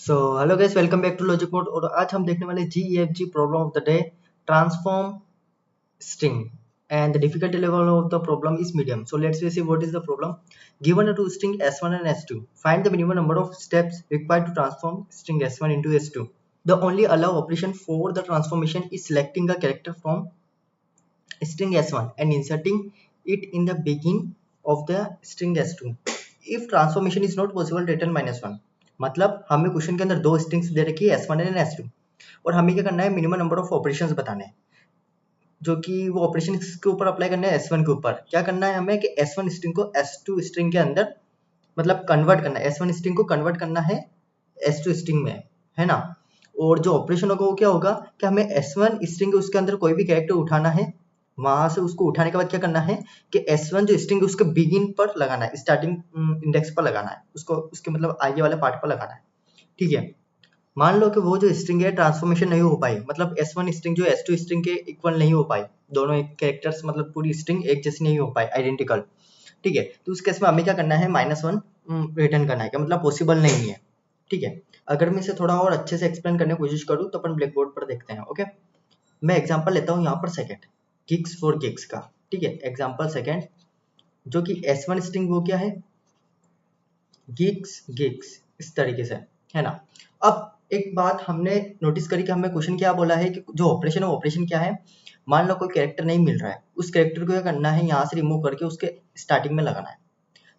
So hello guys, welcome back to logic mode. और आज हम देखने वाले GEFG problem of the day, transform string, and the difficulty level of the problem is medium. So let's see what is the problem. Given a two string s1 and s2, find the minimum number of steps required to transform string s1 into s2. The only allow operation for the transformation is selecting a character from string s1 and inserting it in the beginning of the string s2. If transformation is not possible, return -1. मतलब हमें question के अंदर दो strings दे रखी है s1 and s2 और हमें क्या करना है, मिनिमम नंबर ऑफ ऑपरेशंस बताने हैं, जो कि वो ऑपरेशन के ऊपर अप्लाई करना है s1 के ऊपर। क्या करना है हमें कि s1 स्ट्रिंग को s2 स्ट्रिंग के अंदर मतलब कन्वर्ट करना है, s1 स्ट्रिंग को कन्वर्ट करना है s2 स्ट्रिंग में, है ना। और जो ऑपरेशन होगा वो क्या होगा कि हमें s1 स्ट्रिंग उसके अंदर कोई भी कैरेक्टर उठाना है, वहां से उसको उठाने के बाद क्या करना है कि s1 जो स्ट्रिंग उसके बिगिन पर लगाना है, स्टार्टिंग इंडेक्स पर लगाना है, उसको उसके मतलब आगे वाले पार्ट पर लगाना है। ठीक है, मान लो कि वो जो स्ट्रिंग है ट्रांसफॉर्मेशन नहीं हो पाई, मतलब s1 स्ट्रिंग जो s2 स्ट्रिंग के इक्वल नहीं हो पाई, दोनों एक कैरेक्टर्स मतलब पूरी स्ट्रिंग एक जैसी नहीं हो पाई, आइडेंटिकल। ठीक है, तो उस केस में हमें क्या करना है, -1 रिटर्न करना है, क्या मतलब पॉसिबल नहीं है। ठीक है, अगर मैं इसे थोड़ा और अच्छे से एक्सप्लेन करने की कोशिश करूँ तो अपन ब्लैक बोर्ड पर देखते हैं। ओके, मैं एग्जांपल लेता हूँ यहाँ पर सेकंड, गिग्स फॉर गिग्स का। ठीक है, एग्जांपल सेकंड, जो कि s1 स्ट्रिंग वो क्या है, गिग्स गिग्स, इस तरीके से, है ना। अब एक बात हमने नोटिस करी कि हमें क्वेश्चन क्या बोला है कि जो ऑपरेशन है वो ऑपरेशन क्या है। मान लो कोई कैरेक्टर नहीं मिल रहा है, उस कैरेक्टर को क्या करना है, यहाँ से रिमूव करके उसके स्टार्टिंग में लगाना है।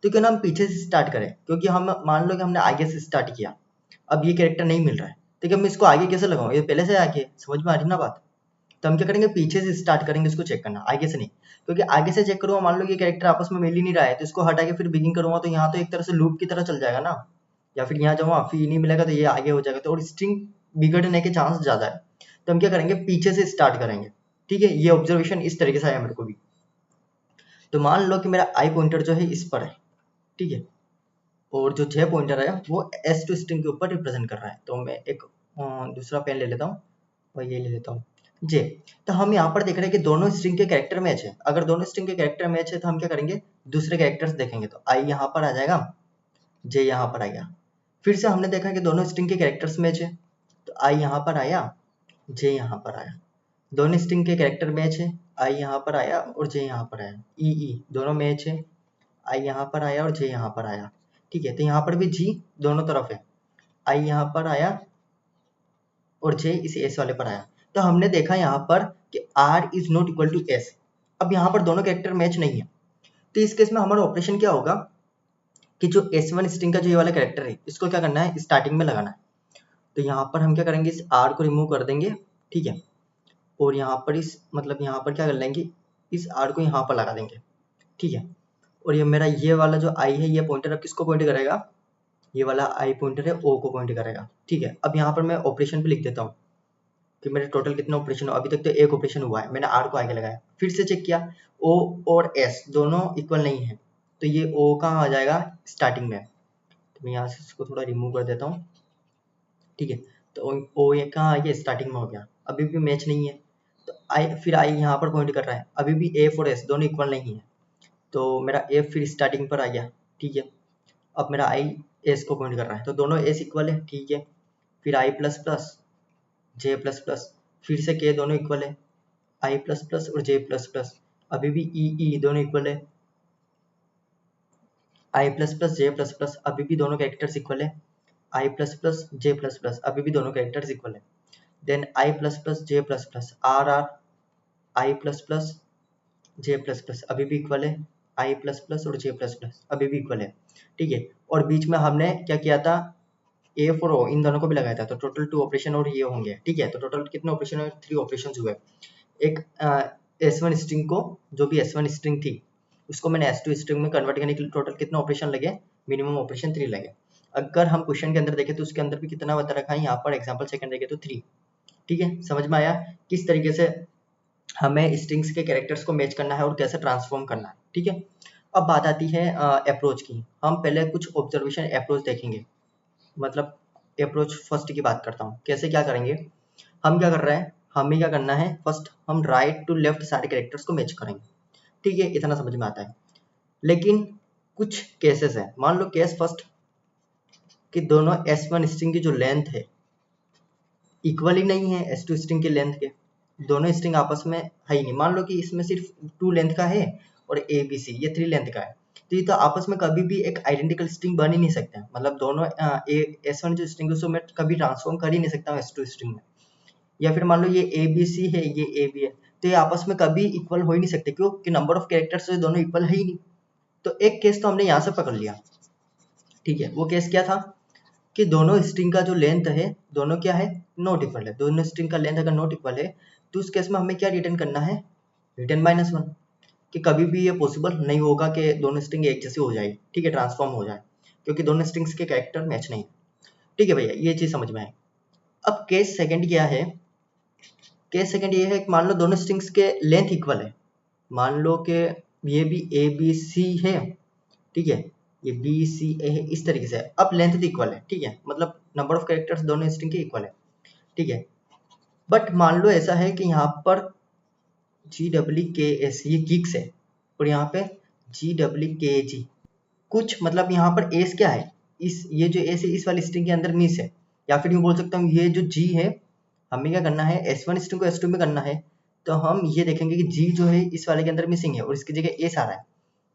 तो क्यों ना हम पीछे से स्टार्ट करें, क्योंकि हम मान लो कि हमने आगे से स्टार्ट किया, अब ये कैरेक्टर नहीं मिल रहा है, तो क्या मैं इसको आगे कैसे लगाऊं, ये पहले से आगे, समझ में आ रही ना बात। तो हम क्या करेंगे, पीछे से स्टार्ट करेंगे इसको चेक करना, आगे से नहीं। क्योंकि आगे से चेक करूंगा, मान लो ये कैरेक्टर आपस में मिल ही नहीं रहा है, तो इसको हटा के फिर बिगिन करूंगा, तो यहाँ तो एक तरह से लूप की तरह चल जाएगा ना। या फिर यहाँ जाऊंगा फिर नहीं मिलेगा तो ये आगे हो जाएगा, तो और स्ट्रिंग बिगड़ने के चांस ज्यादा है। तो हम क्या करेंगे, पीछे से स्टार्ट करेंगे। ठीक है, ये ऑब्जर्वेशन इस तरीके से आया मेरे को भी। तो मान लो कि मेरा आई पॉइंटर जो है इस पर है, ठीक है, और जो जे पॉइंटर है वो s2 स्ट्रिंग के ऊपर रिप्रेजेंट कर रहा है। तो मैं एक दूसरा पेन ले लेता हूँ और ये ले लेता हूँ जे। तो हम यहाँ पर देख रहे हैं कि दोनों स्ट्रिंग के कैरेक्टर मैच है। अगर दोनों स्ट्रिंग के कैरेक्टर मैच है तो हम क्या करेंगे, दूसरे कैरेक्टर्स देखेंगे। तो आई यहाँ पर आ जाएगा, जे यहाँ पर आ गया। फिर से हमने देखा कि दोनों स्ट्रिंग के कैरेक्टर्स मैच है, तो आई यहाँ पर आया, जे यहाँ पर आया। दोनों स्ट्रिंग के कैरेक्टर मैच है, आई यहाँ पर आया और जे यहाँ पर आया। ई दोनों मैच है, आई यहाँ पर आया और जे यहाँ पर आया। ठीक है, तो यहाँ पर भी जी दोनों तरफ है, आई यहाँ पर आया और जे इस एस वाले पर आया। तो हमने देखा यहाँ पर कि R is not equal to S. अब यहाँ पर दोनों कैरेक्टर मैच नहीं है, तो इस केस में हमारा ऑपरेशन क्या होगा कि जो S1 स्ट्रिंग का जो ये वाला कैरेक्टर है इसको क्या करना है, स्टार्टिंग में लगाना है। तो यहाँ पर हम क्या करेंगे, इस आर को रिमूव कर देंगे। ठीक है, और यहाँ पर इस मतलब यहाँ पर क्या कर लेंगे, इस आर को यहाँ पर लगा देंगे। ठीक है, और ये मेरा ये वाला जो आई है, ये पॉइंटर अब किसको पॉइंट करेगा, ये वाला आई पॉइंटर है ओ को पॉइंट करेगा। ठीक है, अब यहाँ पर मैं ऑपरेशन भी लिख देता हूँ कि मेरे टोटल कितना ऑपरेशन हो। अभी तक तो एक ऑपरेशन हुआ है, मैंने आर को आगे लगाया, फिर से चेक किया, ओ और एस दोनों इक्वल नहीं है, तो ये ओ कहाँ आ जाएगा, स्टार्टिंग में। तो मैं यहाँ से इसको थोड़ा रिमूव कर देता हूँ। ठीक है, तो ओ ये कहाँ आ गया, स्टार्टिंग में हो गया, अभी भी मैच नहीं है। तो आई, फिर आई यहाँ पर पॉइंट कर रहा है, अभी भी एफ और एस दोनों इक्वल नहीं है, तो मेरा एफ फिर स्टार्टिंग पर आ गया। ठीक है, अब मेरा आई एस को पॉइंट कर रहा है, तो दोनों एस इक्वल है। ठीक है, फिर आई plus plus J plus plus, फिर से के दोनों इक्वल है, आई प्लस प्लस और जे प्लस प्लस, अभी भी ई दोनों इक्वल है, I plus plus J plus plus, अभी भी दोनों कैरेक्टर्स इक्वल है, I plus plus J plus plus, अभी भी दोनों कैरेक्टर्स इक्वल है। Then I plus plus J plus plus, R R, I plus plus J plus plus, अभी भी इक्वल है, आई प्लस प्लस और जे प्लस प्लस, अभी भी इक्वल है। ठीक है, और बीच में हमने क्या किया था, ए और ओ इन दोनों को भी लगाया था, तो टोटल 2 ऑपरेशन और ये होंगे। ठीक है, तो टोटल कितने ऑपरेशन हुए, 3 ऑपरेशन हुए। एक S1 स्ट्रिंग को, जो भी S1 स्ट्रिंग थी उसको मैंने S2 स्ट्रिंग में कन्वर्ट करने के लिए टोटल कितने ऑपरेशन लगे, मिनिमम ऑपरेशन 3 लगे। अगर हम क्वेश्चन के अंदर देखें तो उसके अंदर भी कितना बता रखा है, यहाँ पर एग्जांपल सेकंड देखें तो 3। ठीक है, समझ में आया किस तरीके से हमें स्ट्रिंग्स के कैरेक्टर्स को मैच करना है और कैसे ट्रांसफॉर्म करना है। ठीक है, अब बात आती है अप्रोच की। हम पहले कुछ ऑब्जर्वेशन अप्रोच देखेंगे, मतलब अप्रोच फर्स्ट की बात करता हूँ, कैसे क्या करेंगे। हम क्या कर रहे हैं, हमें क्या करना है, फर्स्ट हम राइट टू लेफ्ट सारे कैरेक्टर्स को मैच करेंगे। ठीक है, इतना समझ में आता है। लेकिन कुछ केसेस है, मान लो केस फर्स्ट, कि दोनों S1 स्ट्रिंग की जो लेंथ है इक्वल ही नहीं है S2 स्ट्रिंग की लेंथ के, दोनों स्ट्रिंग आपस में है ही नहीं। मान लो कि इसमें सिर्फ 2 लेंथ का है और ABC ये 3 लेंथ का है, तो ये तो आपस में कभी भी एक आइडेंटिकल स्ट्रिंग बन ही नहीं सकते हैं। मतलब दोनों S1 जो स्ट्रिंग है उसको मैं कभी ट्रांसफॉर्म कर ही नहीं सकता हूँ S2 स्ट्रिंग में। या फिर मान लो ये ABC है, ये AB है, तो ये आपस में कभी इक्वल हो ही नहीं सकते, क्यों कि नंबर ऑफ कैरेक्टर्स दोनों इक्वल है ही नहीं। तो एक केस तो हमने यहाँ से पकड़ लिया, ठीक है। वो केस क्या था कि दोनों स्ट्रिंग का जो लेंथ है दोनों क्या है, नॉट इक्वल है। दोनों स्ट्रिंग का लेंथ अगर नॉट इक्वल है तो उस केस में हमें क्या रिटर्न करना है, रिटर्न -1, कि कभी भी ये पॉसिबल नहीं होगा कि दोनों स्ट्रिंग एक जैसी हो जाए, ठीक है, ट्रांसफॉर्म हो जाए, क्योंकि दोनों स्ट्रिंग्स के कैरेक्टर मैच नहीं है। ठीक है भैया, ये चीज समझ में आए। अब केस सेकंड क्या है, केस सेकंड ये है कि मान लो दोनों स्ट्रिंग्स के लेंथ इक्वल है। मान लो कि ये भी ABC है, ठीक है, ये BCA है, इस तरीके से। अब लेंथ तो इक्वल है, ठीक है, मतलब नंबर ऑफ कैरेक्टर्स दोनों स्ट्रिंग के इक्वल है, ठीक है। बट मान लो ऐसा है कि यहाँ पर GWKS ये गिग्स है और यहाँ पे GWKG कुछ, मतलब यहाँ पर एस क्या है, इस ये जो एस है इस वाली स्ट्रिंग के अंदर मिस है। या फिर यूँ बोल सकता हूँ ये जो G है, हमें क्या करना है, S1 स्ट्रिंग को S2 में करना है, तो हम ये देखेंगे कि G जो है इस वाले के अंदर मिसिंग है और इसकी जगह एस आ रहा है,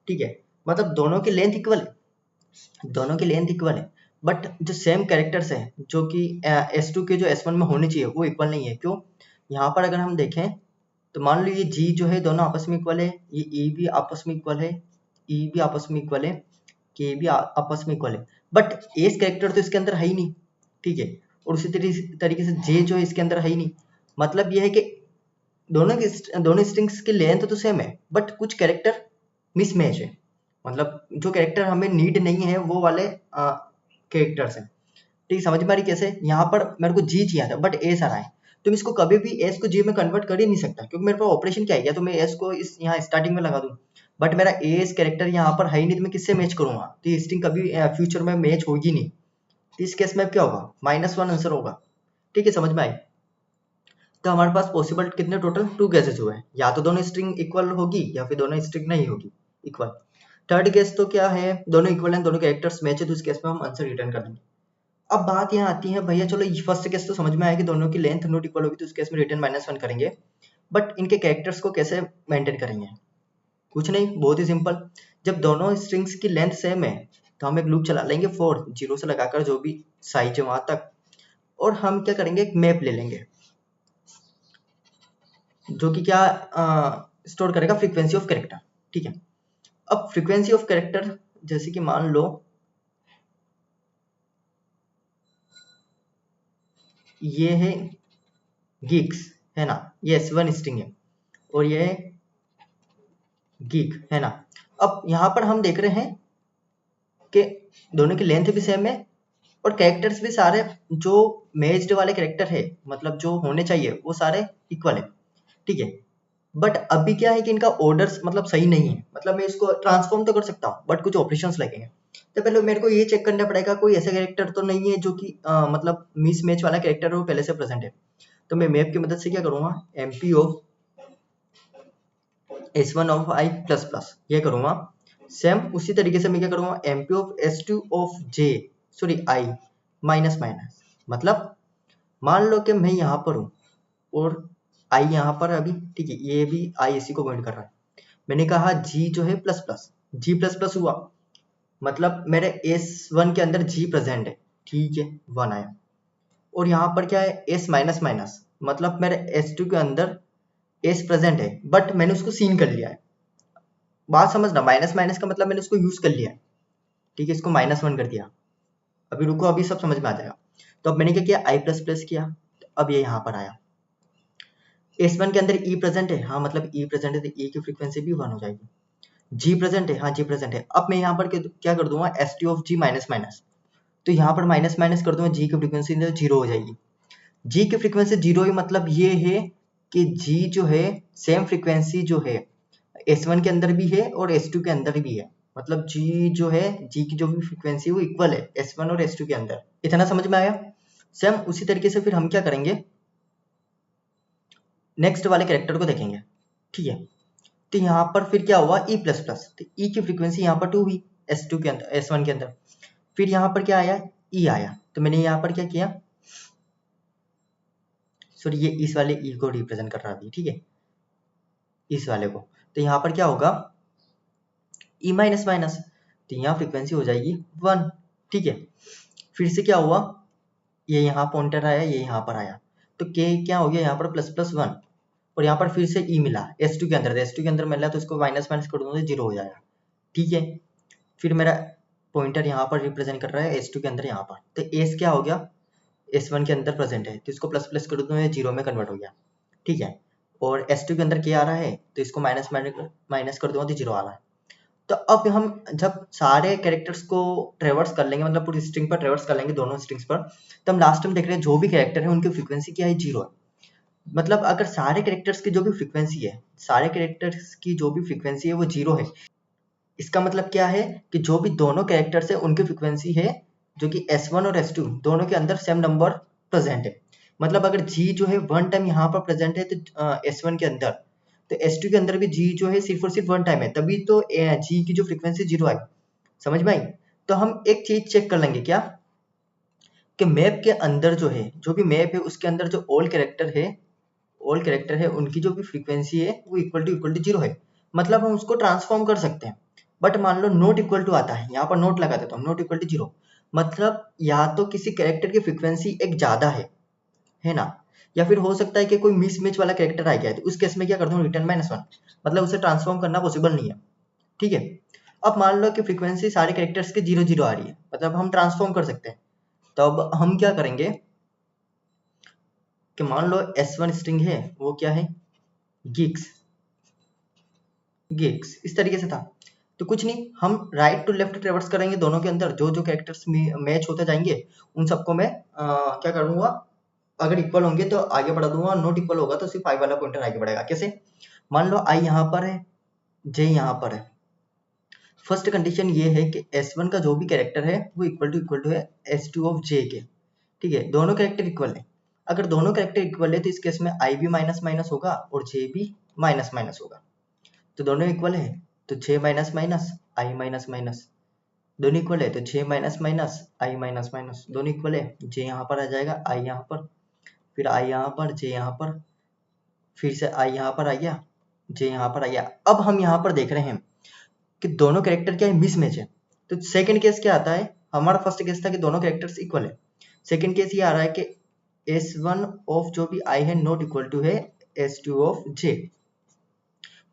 ठीक है। मतलब दोनों की लेंथ इक्वल है, दोनों की लेंथ इक्वल है, बट जो सेम कैरेक्टर्स है जो कि S2 के जो S1 में होने चाहिए वो इक्वल नहीं है। क्यों, यहाँ पर अगर हम देखें तो मान लो ये G जो है दोनों आपस में इक्वल है, ये E भी आपस में इक्वल है, E भी आपस में इक्वल है, K भी आपस में इक्वल है, बट एस कैरेक्टर तो इसके अंदर है ही नहीं, ठीक है। और उसी तरीके से J जो है इसके अंदर है ही नहीं। मतलब ये है कि दोनों स्ट्रिंग्स की लेंथ तो सेम है, बट कुछ कैरेक्टर मिसमैच है। मतलब जो कैरेक्टर हमें नीड नहीं है वो वाले कैरेक्टर्स हैं, ठीक, समझ में आ रही कैसे। यहाँ पर मेरे को G चाहिए था बट एस आ रहा है, तो मैं इसको कभी भी एस को G में कन्वर्ट कर ही नहीं सकता, क्योंकि मेरे पास ऑपरेशन क्या है, या तो मैं एस को इस यहाँ स्टार्टिंग में लगा दूं, बट मेरा एस कैरेक्टर यहाँ पर है ही नहीं, तो मैं किससे मैच करूंगा, तो ये स्ट्रिंग कभी फ्यूचर में मैच होगी नहीं। तो इस केस में क्या होगा, -1 आंसर होगा, ठीक है, समझ में आई। तो हमारे पास पॉसिबल कितने टोटल 2 केसेस हुए, या तो दोनों स्ट्रिंग इक्वल होगी या फिर दोनों स्ट्रिंग नहीं होगी इक्वल। थर्ड केस तो क्या है, दोनों इक्वल हैं, दोनों कैरेक्टर्स मैच है, तो इस केस में हम आंसर रिटर्न कर देंगे। अब बात यहाँ आती है भैया, चलो फर्स्ट केस तो समझ में आया कि दोनों की लेंथ नॉट इक्वल होगी, तो उस केस में रिटर्न -1 करेंगे, बट इनके कैरेक्टर्स को कैसे मेंटेन करेंगे, कुछ नहीं, बहुत ही सिंपल। जब दोनों स्ट्रिंग्स की लेंथ सेम है तो हम एक लूप चला लेंगे फॉर 0 से लगाकर जो भी साइज है वहां तक, और हम क्या करेंगे, एक मैप ले लेंगे जो कि क्या स्टोर करेगा, फ्रीक्वेंसी ऑफ कैरेक्टर, ठीक है। अब फ्रीक्वेंसी ऑफ कैरेक्टर जैसे कि मान लो ये है गिग्स, है ना, ये S1 स्ट्रिंग है और ये गिग, है ना। अब यहाँ पर हम देख रहे हैं कि दोनों की लेंथ भी सेम है और कैरेक्टर्स भी सारे जो मैच्ड वाले कैरेक्टर है, मतलब जो होने चाहिए वो सारे इक्वल है, ठीक है। बट अभी क्या है कि इनका ऑर्डर्स मतलब सही नहीं है, मतलब मैं इसको ट्रांसफॉर्म तो कर सकता हूँ बट कुछ ऑपरेशंस लगेंगे। तो पहले मेरे को ये चेक करना पड़ेगा कोई ऐसा कैरेक्टर तो नहीं है जो कि मतलब मिस मैच वाला कैरेक्टर वो पहले से प्रेजेंट है। तो मैं मैप की मदद से क्या करूँगा, MP of S1 of I plus plus ये करूँगा। सेम उसी तरीके से मैं क्या करूँगा, MP of S2 of J sorry I minus minus, मतलब मान लो कि मैं यहाँ पर हूँ और I यहाँ पर अभी, ठीक है, ये भी I इसी को पॉइंट कर रहा है। मैंने कहा G जो है plus plus, G plus plus हुआ, मतलब मेरे S1 के अंदर G प्रेजेंट है, ठीक है, 1 आया। और यहाँ पर क्या है, S माइनस माइनस, मतलब मेरे S2 के अंदर S प्रेजेंट है बट मैंने उसको सीन कर लिया है। बात समझना, माइनस माइनस का मतलब मैंने उसको यूज कर लिया है, ठीक है, इसको -1 कर दिया। अभी रुको, अभी सब समझ में आ जाएगा। तो अब मैंने क्या किया, I प्लस प्लस किया, तो अब ये यहाँ पर आया। S1 के अंदर E प्रेजेंट है, हाँ मतलब E प्रेजेंट है तो E की फ्रीक्वेंसी भी 1 हो जाएगी। G प्रेजेंट है, हाँ G प्रेजेंट है। अब मैं यहाँ पर क्या कर दूंगा, ST of G minus minus, तो यहाँ पर माइनस माइनस कर दूंगा, G की फ्रीक्वेंसी 0 हो जाएगी। G की फ्रीक्वेंसी 0 है, मतलब ये है कि G जो है सेम फ्रीक्वेंसी जो है S1 के अंदर भी है और S2 के अंदर भी है, मतलब G जो है, G की जो भी फ्रीक्वेंसी वो इक्वल है S1 और S2 के अंदर। इतना समझ में आया। सेम उसी तरीके से फिर हम क्या करेंगे, नेक्स्ट वाले कैरेक्टर को देखेंगे, ठीक है। तो यहाँ पर फिर क्या हुआ, E प्लस प्लस, तो E की फ्रीक्वेंसी यहाँ पर 2 हुई S2 के अंदर, S1 के अंदर। फिर यहाँ पर क्या आया, ई आया, तो मैंने यहाँ पर क्या किया, सॉरी ये इस वाले ई को रिप्रेजेंट कर रहा थी, ठीक है, इस वाले को। तो यहाँ पर क्या होगा, ई माइनस माइनस, तो यहाँ फ्रीक्वेंसी हो जाएगी 1, ठीक है। फिर से क्या हुआ, ये यहाँ पॉइंटर आया, ये यहाँ पर आया, तो के क्या हो गया यहाँ पर प्लस प्लस 1, और यहाँ पर फिर से ई मिला S2 के अंदर, तो S2 के अंदर मिला तो इसको माइनस माइनस कर दूंगा तो 0 हो जाएगा, ठीक है। फिर मेरा पॉइंटर यहाँ पर रिप्रेजेंट कर रहा है S2 के अंदर यहाँ पर, तो एस क्या हो गया, S1 के अंदर प्रेजेंट है, तो इसको प्लस प्लस कर दूंगा, 0 में कन्वर्ट हो गया, ठीक है। और S2 के अंदर क्या आ रहा है, तो इसको माइनस माइनस कर दूंगा तो 0 आ रहा है। तो अब हम जब सारे कैरेक्टर्स को ट्रेवर्स कर लेंगे, मतलब पूरी स्ट्रिंग पर ट्रेवर्स कर लेंगे, दोनों स्ट्रिंग्स पर, तो हम लास्ट में देख रहे हैं जो भी कैरेक्टर है उनकी फ्रीक्वेंसी क्या है, 0 है। मतलब अगर सारे कैरेक्टर्स की जो भी फ्रीक्वेंसी है, सारे कैरेक्टर्स की जो भी फ्रीक्वेंसी है वो 0 है, इसका मतलब क्या है कि जो भी दोनों कैरेक्टर्स है उनकी फ्रीक्वेंसी है जो कि S1 और S2 दोनों के अंदर सेम नंबर प्रेजेंट है। मतलब अगर G जो है 1 टाइम यहाँ पर प्रेजेंट है तो S1 के अंदर, तो S2 के अंदर भी G जो है सिर्फ और सिर्फ 1 टाइम है, तभी तो G की जो फ्रीक्वेंसी 0 आई। समझ में आई? तो हम एक चीज चेक कर लेंगे क्या, कि मैप के अंदर जो है, जो भी मैप है उसके अंदर जो ऑल कैरेक्टर है उनकी जो भी फ्रीक्वेंसी है वो इक्वल टू 0 है। मतलब हम उसको ट्रांसफॉर्म कर सकते हैं। बट मान लो नॉट इक्वल टू आता है, यहाँ पर नोट लगा देता हूँ, नॉट इक्वल टू 0, मतलब या तो किसी कैरेक्टर की फ्रीक्वेंसी एक ज्यादा है ना, या फिर हो सकता है कि कोई मिसमैच वाला कैरेक्टर आ गया है, तो उस केस में क्या कर दूं, रिटर्न -1, मतलब उसे ट्रांसफॉर्म करना पॉसिबल नहीं है, ठीक है। अब मान लो कि फ्रीक्वेंसी सारे कैरेक्टर्स के 0 0 आ रही है, मतलब हम ट्रांसफॉर्म कर सकते हैं। तो अब हम क्या करेंगे कि मान लो S1 स्ट्रिंग है, वो क्या है, गिग्स, इस तरीके से था। तो कुछ नहीं, हम राइट टू लेफ्ट ट्रेवर्स करेंगे दोनों के अंदर, जो जो कैरेक्टर्स मैच होते जाएंगे उन सबको मैं क्या करूंगा, अगर इक्वल होंगे तो आगे बढ़ा दूंगा, नॉट इक्वल होगा तो सिर्फ आई वाला पॉइंटर आगे बढ़ेगा। कैसे, मान लो आई यहाँ पर है, जे यहाँ पर है। फर्स्ट कंडीशन ये है कि S1 का जो भी कैरेक्टर है वो इक्वल टू है S2 ऑफ J के, ठीक है, दोनों कैरेक्टर इक्वल है। अगर दोनों कैरेक्टर इक्वल है तो इस केस में आई भी माइनस माइनस होगा और जे भी माइनस माइनस होगा। तो दोनों इक्वल है तो जे माइनस माइनस आई माइनस माइनस, दोनों इक्वल है तो जे माइनस माइनस आई माइनस माइनस, दोनों इक्वल है, जे यहाँ पर आ जाएगा, आई यहाँ पर, फिर आई यहाँ पर, जे यहाँ पर, फिर से आई यहाँ पर आ गया, जे यहाँ पर आ गया। अब हम यहाँ पर देख रहे हैं कि दोनों कैरेक्टर क्या है, मिसमैच है। तो सेकंड केस क्या आता है, हमारा फर्स्ट केस था कि दोनों कैरेक्टर्स इक्वल है, सेकंड केस ये आ रहा है कि S1 ऑफ जो भी I है नॉट इक्वल टू है S2 ऑफ J,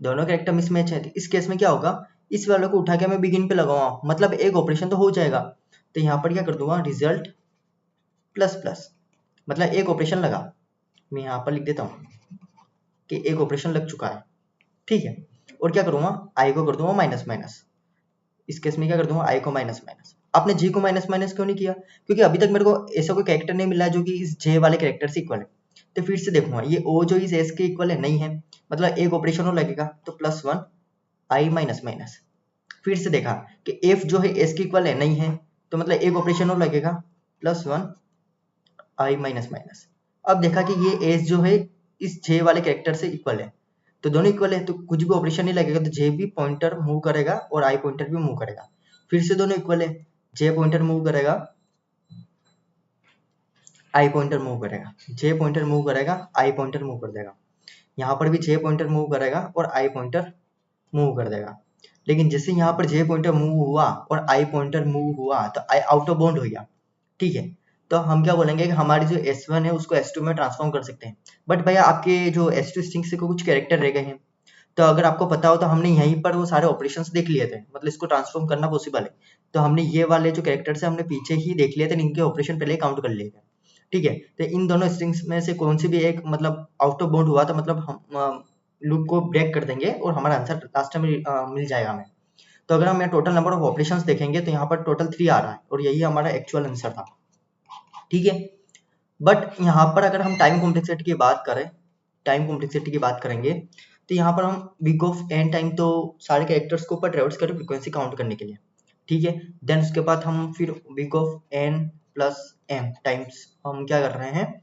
दोनों कैरेक्टर मिसमैच है। तो इस केस में क्या होगा, इस वाले को उठा के मैं बिगिन पे लगाऊंगा, मतलब एक ऑपरेशन तो हो जाएगा। तो यहाँ पर क्या कर दूंगा, रिजल्ट प्लस प्लस, मतलब एक ऑपरेशन लगा, मैं यहाँ पर लिख देता हूँ कि एक ऑपरेशन लग चुका है, ठीक है। और क्या करूंगा, आई को कर दूंगा माइनस माइनस, इस केस में क्या कर दूंगा, आई को माइनस माइनस। आपने जी को माइनस माइनस क्यों नहीं किया, क्योंकि अभी तक मेरे को ऐसा कोई कैरेक्टर नहीं मिला जो कि इस जे वाले कैरेक्टर से इक्वल है। तो फिर से देखूंगा, ये ओ जो इस एस के इक्वल है, नहीं है, मतलब एक ऑपरेशन और लगेगा, तो +1 आई माइनस माइनस। फिर से देखा कि एफ जो है एस के इक्वल है, नहीं है, तो मतलब एक ऑपरेशन और लगेगा, +1 आई माइनस माइनस। अब देखा कि ये एस जो है इस जे वाले कैरेक्टर से इक्वल है, तो दोनों इक्वल है तो कुछ भी ऑपरेशन नहीं लगेगा, तो जे भी पॉइंटर मूव करेगा और आई पॉइंटर भी मूव करेगा। फिर से दोनों इक्वल है, जे पॉइंटर मूव करेगा, आई पॉइंटर मूव करेगा, जे पॉइंटर मूव करेगा, आई पॉइंटर मूव कर देगा। यहाँ पर भी जे पॉइंटर मूव करेगा और आई पॉइंटर मूव कर देगा। लेकिन जैसे यहाँ पर जे पॉइंटर मूव हुआ और आई पॉइंटर मूव हुआ तो आई आउट ऑफ बाउंड हो गया, ठीक है। तो हम क्या बोलेंगे कि हमारी जो S1 है उसको S2 में ट्रांसफॉर्म कर सकते हैं। बट भैया आपके जो S2 स्ट्रिंग से कुछ कैरेक्टर रह गए हैं, तो अगर आपको पता हो तो हमने यहीं पर वो सारे ऑपरेशंस देख लिए थे, मतलब इसको ट्रांसफॉर्म करना पॉसिबल है। तो हमने ये वाले जो कैरेक्टर्स है हमने पीछे ही देख लिए थे, इनके ऑपरेशन पहले काउंट कर लिए थे, ठीक है। तो इन दोनों स्ट्रिंग्स में से कौन सी भी एक मतलब आउट ऑफ बाउंड हुआ तो मतलब हम लूप को ब्रेक कर देंगे और हमारा आंसर लास्ट में मिल जाएगा हमें। तो अगर हम यहाँ टोटल नंबर ऑफ ऑपरेशंस देखेंगे तो यहाँ पर टोटल 3 आ रहा है और यही हमारा एक्चुअल आंसर था, ठीक है। बट यहाँ पर अगर हम टाइम कॉम्प्लेक्सिटी की बात करें, टाइम कॉम्प्लेक्सिटी की बात करेंगे, तो यहाँ पर हम बिग ऑफ एन टाइम तो सारे कैरेक्टर्स को ऊपर ट्रेवर्स करें फ्रीक्वेंसी काउंट करने के लिए, ठीक है। देन उसके बाद हम फिर big of N plus M times हम क्या कर रहे हैं,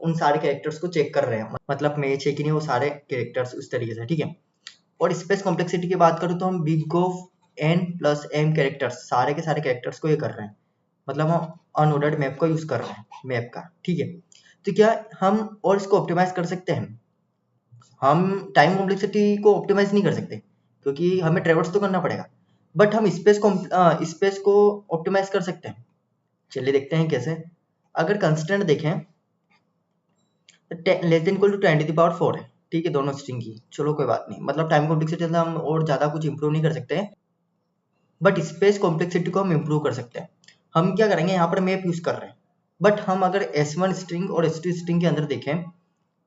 उन सारे कैरेक्टर्स को चेक कर रहे हैं, मतलब मैच है कि नहीं वो सारे कैरेक्टर्स उस तरीके से, ठीक है। और स्पेस कॉम्प्लेक्सिटी की बात करूँ तो हम big of N plus M characters सारे के सारे कैरेक्टर्स को ये कर रहे हैं, मतलब हम अनऑर्डर्ड मैप का यूज कर रहे हैं मैप का, ठीक है। तो क्या हम और इसको ऑप्टिमाइज कर सकते हैं? हम टाइम कॉम्प्लेक्सिटी को ऑप्टिमाइज नहीं कर सकते क्योंकि हमें ट्रेवर्स तो करना पड़ेगा, बट हम स्पेस को ऑप्टिमाइज कर सकते हैं। चलिए देखते हैं कैसे। अगर कंस्टेंट देखें लेस देन इक्वल टू 10⁴ है, ठीक है, दोनों स्ट्रिंग की, चलो कोई बात नहीं, मतलब टाइम कॉम्प्लेक्सिटी हम और ज्यादा कुछ इंप्रूव नहीं कर सकते हैं, बट स्पेस कॉम्प्लेक्सिटी को हम इंप्रूव कर सकते हैं। हम क्या करेंगे, यहाँ पर मैप यूज कर रहे हैं, बट हम अगर S1 स्ट्रिंग और S2 स्ट्रिंग के अंदर देखें,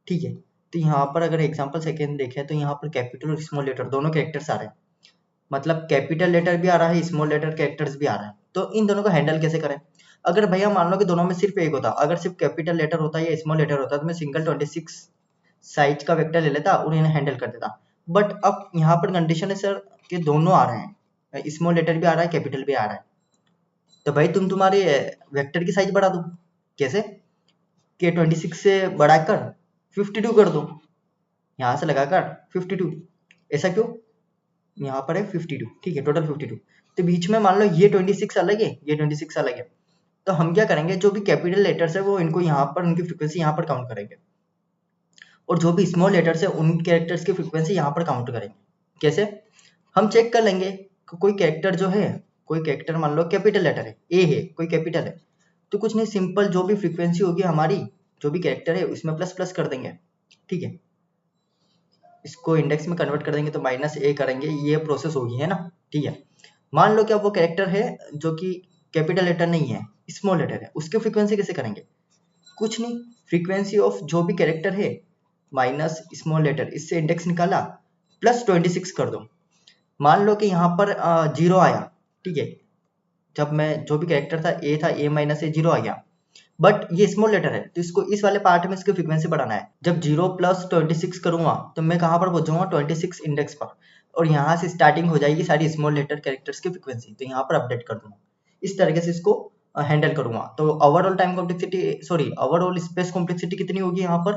ठीक है, तो यहाँ पर अगर एग्जांपल सेकेंड देखें तो यहाँ पर कैपिटल और स्मॉल लेटर दोनों कैरेक्टर्स आ रहे हैं, मतलब कैपिटल लेटर भी आ रहा है, स्मॉल लेटर कैरेक्टर्स भी आ रहा है। तो इन दोनों को हैंडल कैसे करें? अगर भैया मान लो कि दोनों में सिर्फ एक होता, अगर सिर्फ कैपिटल लेटर होता या स्मॉल लेटर होता तो मैं सिंगल 26 साइज का वेक्टर ले लेता और इन्हें हैंडल कर देता। बट अब यहाँ पर कंडीशन है सर कि दोनों आ रहे हैं, स्मॉल लेटर भी आ रहा है, कैपिटल भी आ रहा है, तो भाई तुम्हारे वेक्टर की साइज बढ़ा दो। कैसे? कि 26 से बढ़ाकर 52 कर दो, यहाँ से लगाकर 52। ऐसा क्यों? यहाँ पर है 52, ठीक है, टोटल 52। तो बीच में मान लो ये 26 अलग है, ये 26 अलग है, तो हम क्या करेंगे, जो भी कैपिटल लेटर्स है वो इनको यहाँ पर उनकी फ्रीक्वेंसी यहाँ पर काउंट करेंगे, और जो भी स्मॉल लेटर्स है उन कैरेक्टर्स की फ्रीक्वेंसी यहाँ पर काउंट करेंगे। कैसे? हम चेक कर लेंगे कोई कैरेक्टर जो है, कोई कैरेक्टर मान लो कैपिटल लेटर है, ए है, कोई कैपिटल है, तो कुछ नहीं, सिंपल जो भी फ्रीक्वेंसी होगी हमारी, जो भी कैरेक्टर है उसमें प्लस प्लस कर देंगे, ठीक है, इसको इंडेक्स में कन्वर्ट कर देंगे तो -a करेंगे, ये प्रोसेस होगी, है ना, ठीक है। मान लो कि अब वो कैरेक्टर है जो कि कैपिटल लेटर नहीं है, स्मॉल लेटर है, उसकी फ्रीक्वेंसी कैसे करेंगे? कुछ नहीं, फ्रीक्वेंसी ऑफ जो भी कैरेक्टर है माइनस स्मॉल लेटर, इससे इंडेक्स निकाला, प्लस 26 कर दो। मान लो कि यहाँ पर 0 आया, ठीक है, जब मैं जो भी कैरेक्टर था ए था, a माइनस ए 0 आ गया, बट ये स्मॉल लेटर है तो इसको इस वाले पार्ट में इसकी फ्रीक्वेंसी बढ़ाना है। जब 0 + 26 करूंगा तो मैं कहाँ पर पहुंचूंगा, 26 इंडेक्स पर, और यहाँ से स्टार्टिंग हो जाएगी सारी स्मॉल लेटर कैरेक्टर्स की फ्रीक्वेंसी, तो यहाँ पर अपडेट कर दूंगा। इस तरीके से इसको हैंडल करूंगा। तो overall time complexity, sorry, overall space complexity कितनी होगी यहाँ पर,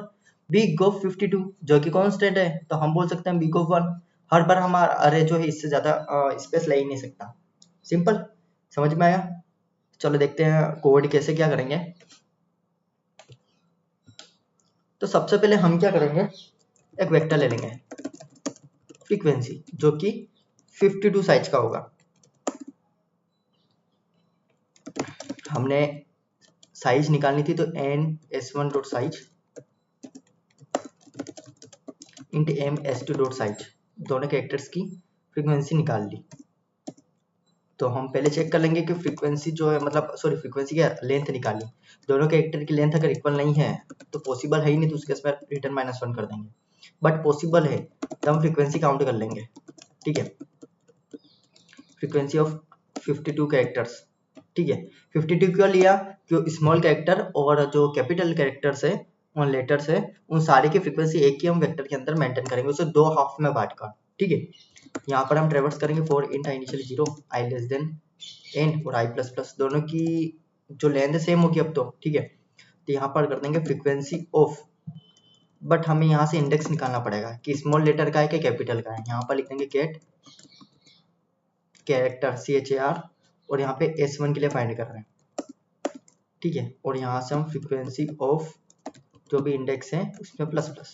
बिग ऑफ 52, जो कि कांस्टेंट है, तो हम बोल सकते हैं बिग ऑफ 1। हर बार हमारा अरे जो है इससे ज्यादा स्पेस ले ही नहीं सकता। सिंपल, समझ में आया? चलो देखते हैं कोड कैसे क्या करेंगे। तो सबसे पहले हम क्या करेंगे, एक वेक्टर ले लेंगे फ्रीक्वेंसी जो कि 52 साइज का होगा। हमने साइज निकालनी थी तो n_s1.size int m_s2.size, दोनों कैरेक्टर्स की फ्रीक्वेंसी निकाल ली। तो हम पहले चेक कर लेंगे कि फ्रीक्वेंसी जो है, मतलब सॉरी, फ्रीक्वेंसी क्या, लेंथ निकाली, दोनों कैरेक्टर की लेंथ अगर इक्वल नहीं है तो पॉसिबल है ही नहीं, तो उसके साथ रिटर्न -1 कर देंगे, बट पॉसिबल है तो हम फ्रीक्वेंसी काउंट कर लेंगे, ठीक है, फ्रीक्वेंसी ऑफ 52 कैरेक्टर्स, ठीक है। 52 क्यों लिया, क्यों स्मॉल कैरेक्टर और जो कैपिटल कैरेक्टर्स है, उन लेटर्स है, उन सारे की फ्रीक्वेंसी एक ही हम वेक्टर के अंदर मेंटेन करेंगे, उसे दो हाफ में बांट कर, ठीक है। यहाँ पर हम ट्रेवर्स करेंगे for int I initially 0, i less than n और i प्लस प्लस, दोनों की जो लेंथ सेम होगी अब तो, ठीक है। तो यहाँ पर कर देंगे फ्रीक्वेंसी ऑफ, बट हमें यहाँ से इंडेक्स निकालना पड़ेगा कि स्मॉल लेटर का है कि कैपिटल का है। यहाँ पर लिख देंगे गेट कैरेक्टर CHAR, और यहाँ पे S1 के लिए फाइंड कर रहे हैं, ठीक है, और यहाँ से हम फ्रीक्वेंसी ऑफ जो भी इंडेक्स है उसमें प्लस प्लस,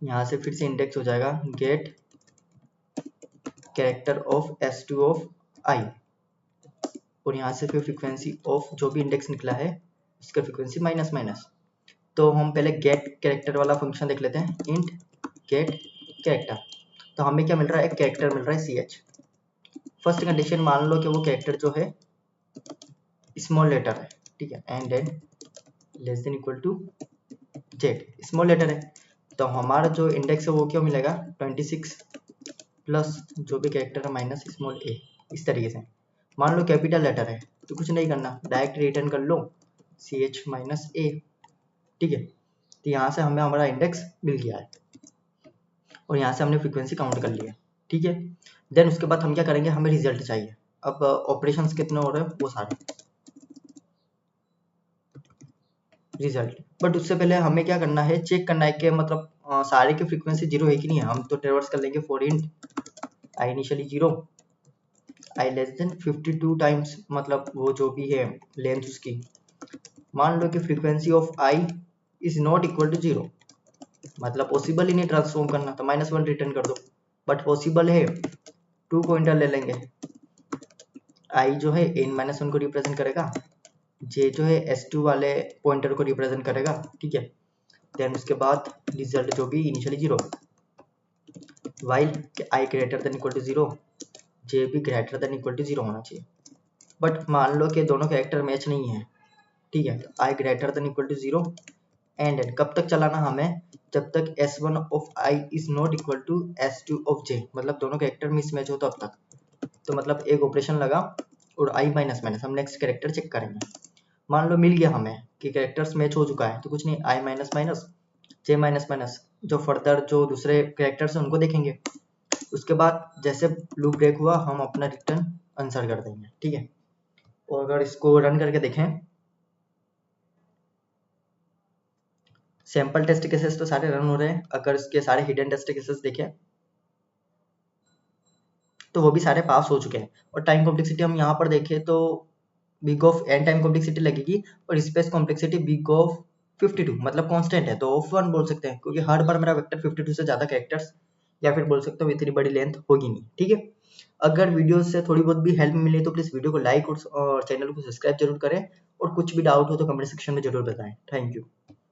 यहाँ से फिर से इंडेक्स हो जाएगा get character of S2 of I, और यहाँ से फिर फ्रीक्वेंसी ऑफ जो भी इंडेक्स निकला है उसका फ्रीक्वेंसी माइनस माइनस। तो हम पहले गेट कैरेक्टर वाला फंक्शन देख लेते हैं, इंट गेट कैरेक्टर। तो हमें क्या मिल रहा है, एक कैरेक्टर मिल रहा है CH। फर्स्ट कंडीशन मान लो कि वो कैरेक्टर जो है स्मॉल लेटर है, ठीक है, and then less than equal to z, small letter है, तो हमारा जो इंडेक्स है वो क्या मिलेगा, 26 प्लस जो भी कैरेक्टर है माइनस स्मॉल a। इस तरीके से मान लो कैपिटल लेटर है तो कुछ नहीं करना, डायरेक्ट रिटर्न कर लो CH माइनस a, ठीक है। तो यहाँ से हमें हमारा इंडेक्स मिल गया है और यहाँ से हमने फ्रीक्वेंसी काउंट कर लिया, ठीक है। देन उसके बाद हम क्या करेंगे, हमें रिजल्ट चाहिए। अब ऑपरेशंस कितने हो रहे हैं वो सारे रिजल्ट, बट उससे पहले हमें क्या करना है, चेक करना है कि मतलब सारे की फ्रीक्वेंसी 0 है कि नहीं है। हम तो ट्रेवर्स कर लेंगे for int I initially 0, I less than 52 times, मतलब वो जो भी है लेंथ उसकी, मान लो कि frequency of I is not equal to 0, मतलब पॉसिबल ही नहीं ट्रांसफॉर्म करना, तो -1 रिटर्न कर दो। बट पॉसिबल है, 2 को इंटर ले लेंगे, आई जो है n-1 को रिप्रेजेंट करेगा, जे जो है S2 वाले पॉइंटर को रिप्रेजेंट करेगा, ठीक है। देन उसके बाद रिजल्ट जो भी initially 0, while I greater than equal to 0, J भी ग्रेटर देन इक्वल टू 0 होना चाहिए। बट मान लो कि दोनों कैरेक्टर मैच नहीं है, ठीक है, तो I greater than equal to 0 and कब तक चलाना हमें, जब तक S1 of I is not equal to S2 of J, मतलब दोनों कैरेक्टर मिसमैच हो तब तक। तो मतलब एक ऑपरेशन लगा और आई माइनस माइनस हम नेक्स्ट कैरेक्टर चेक करेंगे। मान लो मिल गया हमें कि कैरेक्टर्स मैच हो चुका है, तो कुछ नहीं, आई माइनस माइनस जे माइनस माइनस, जो फर्दर जो दूसरे कैरेक्टर्स हैं उनको देखेंगे। उसके बाद जैसे लूप ब्रेक हुआ हम अपना रिटर्न आंसर कर देंगे, ठीक है। और अगर इसको रन करके देखें, सैंपल टेस्ट केसेस तो सारे रन हो रहे हैं, अगर इसके सारे हिडन टेस्ट केसेस देखें तो वो भी सारे पास हो चुके हैं। और टाइम कॉम्प्लेक्सिटी हम यहाँ पर देखें तो big of N time complexity लगेगी और स्पेस कॉम्प्लेक्सिटी बिग ऑफ 52, मतलब कांस्टेंट है, तो ऑफ 1 बोल सकते हैं, क्योंकि हर बार मेरा वेक्टर 52 से ज़्यादा कैरेक्टर्स, या फिर बोल सकते हो इतनी बड़ी लेंथ होगी नहीं, ठीक है। अगर वीडियो से थोड़ी बहुत भी हेल्प मिले तो प्लीज़ वीडियो को लाइक और चैनल को सब्सक्राइब जरूर करें, और कुछ भी डाउट हो तो कमेंट सेक्शन में जरूर बताएं। Thank you.